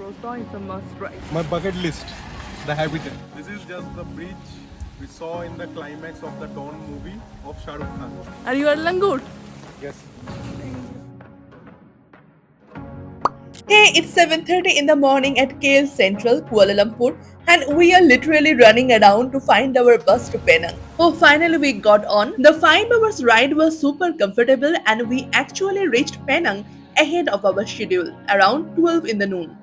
Croissant is a must try. My bucket list, the Habitat. This is just the bridge we saw in the climax of the Dawn movie of Shah Rukh Khan. Are you at Langur? Yes. Hey, it's 7:30 in the morning at KL Central, Kuala Lumpur, and we are literally running around to find our bus to Penang. Oh, finally we got on. The 5 hours ride was super comfortable and we actually reached Penang ahead of our schedule, around 12 in the noon.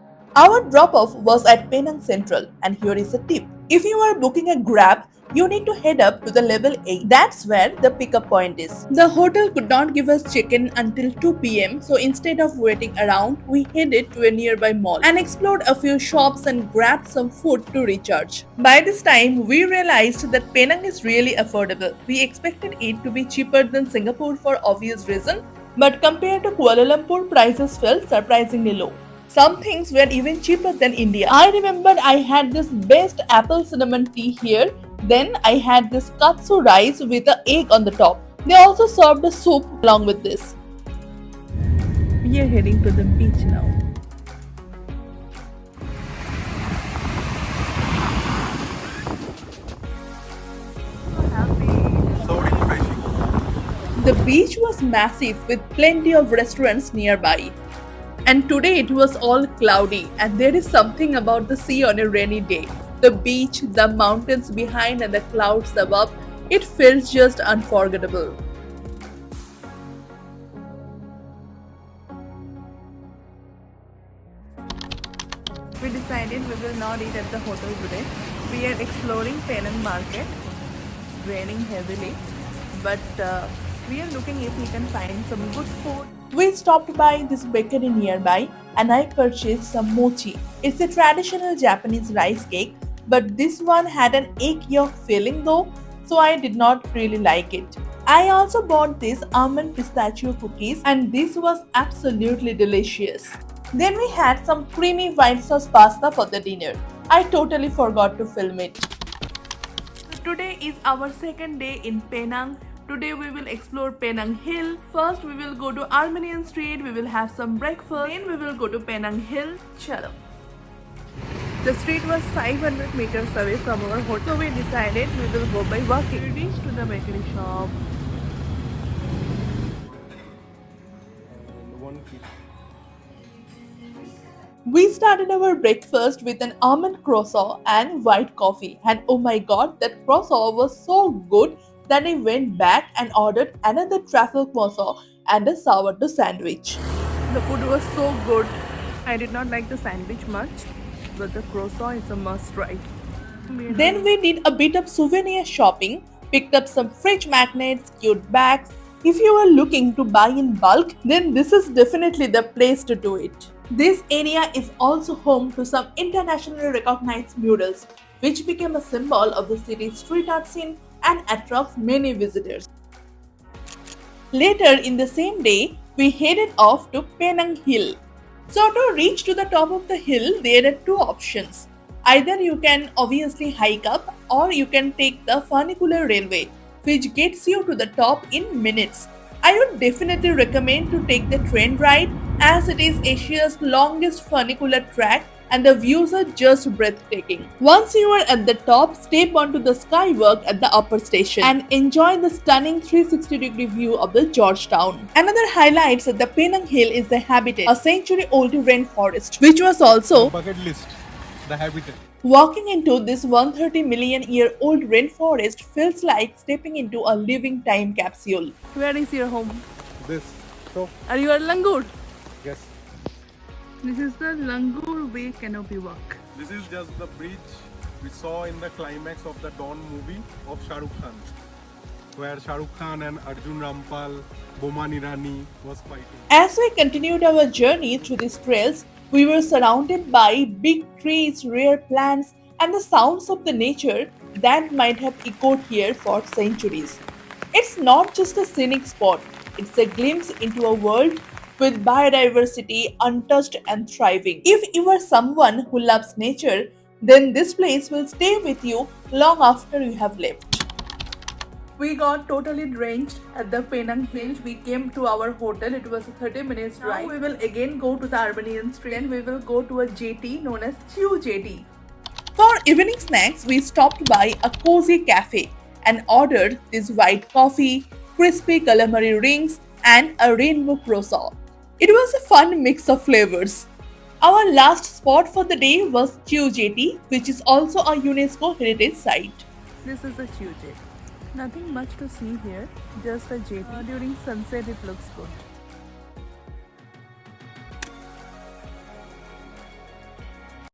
Our drop-off was at Penang Central, and here is a tip. If you are booking a Grab, you need to head up to the level 8. That's where the pickup point is. The hotel could not give us check-in until 2 p.m. So instead of waiting around, we headed to a nearby mall and explored a few shops and grabbed some food to recharge. By this time, we realized that Penang is really affordable. We expected it to be cheaper than Singapore for obvious reason, but compared to Kuala Lumpur, prices felt surprisingly low. Some things were even cheaper than India. I remembered I had this best apple cinnamon tea here. Then I had this katsu rice with an egg on the top. They also served a soup along with this. We are heading to the beach now. So refreshing. The beach was massive with plenty of restaurants nearby. And today it was all cloudy, and there is something about the sea on a rainy day. The beach, the mountains behind, and the clouds above, it feels just unforgettable. We decided we will not eat at the hotel today. We are exploring Penang Market. Raining heavily, but we are looking if we can find some good food. We stopped by this bakery nearby and I purchased some mochi. It's a traditional Japanese rice cake, but this one had an egg yolk filling though, so I did not really like it. I also bought these almond pistachio cookies and this was absolutely delicious. Then we had some creamy white sauce pasta for the dinner. I totally forgot to film it. Today is our second day in Penang. Today we will explore Penang Hill. First we will go to Armenian Street, we will have some breakfast, then we will go to Penang Hill. Chalo. The street was 500 meters away from our hotel, so we decided we will go by walking. We reached to the bakery shop. And one key. We started our breakfast with an almond croissant and white coffee, and oh my god, that croissant was so good that I went back and ordered another truffle croissant and a sourdough sandwich. The food was so good. I did not like the sandwich much, but the croissant is a must try. Then we did a bit of souvenir shopping, picked up some fridge magnets, cute bags. If you are looking to buy in bulk, then this is definitely the place to do it. This area is also home to some internationally recognized murals, which became a symbol of the city's street art scene and attracts many visitors. Later in the same day, we headed off to Penang Hill. So to reach to the top of the hill, there are two options. Either you can obviously hike up or you can take the funicular railway, which gets you to the top in minutes. I would definitely recommend to take the train ride as it is Asia's longest funicular track and the views are just breathtaking. Once you are at the top, step onto the skywalk at the upper station and enjoy the stunning 360-degree view of the Georgetown. Another highlight at the Penang Hill is the Habitat, a century-old rainforest, which was also Bucket list, the Habitat. walking into this 130 million year old rainforest feels like stepping into a living time capsule. Where is your home? This. So, Are you at Langur? yes. This is the Langur Way Canopy Walk. This is just the bridge we saw in the climax of the Dawn movie of Shah Rukh Khan, where Shah Rukh Khan and Arjun Rampal, Boman Irani was fighting. As we continued our journey through these trails, we were surrounded by big trees, rare plants, and the sounds of the nature that might have echoed here for centuries. It's not just a scenic spot, it's a glimpse into a world with biodiversity untouched and thriving. If you are someone who loves nature, then this place will stay with you long after you have left. We got totally drenched at the Penang Hill. We came to our hotel. It was a 30 minutes ride. Now we will again go to the Armenian Street and we will go to a jetty known as Chiu Jetty. For evening snacks, we stopped by a cozy cafe and ordered this white coffee, crispy calamari rings, and a rainbow croissant. It was a fun mix of flavors. Our last spot for the day was Chiu Jetty, which is also a UNESCO heritage site. This is a Chiu Jetty. Nothing much to see here, just a jetty. During sunset it looks good.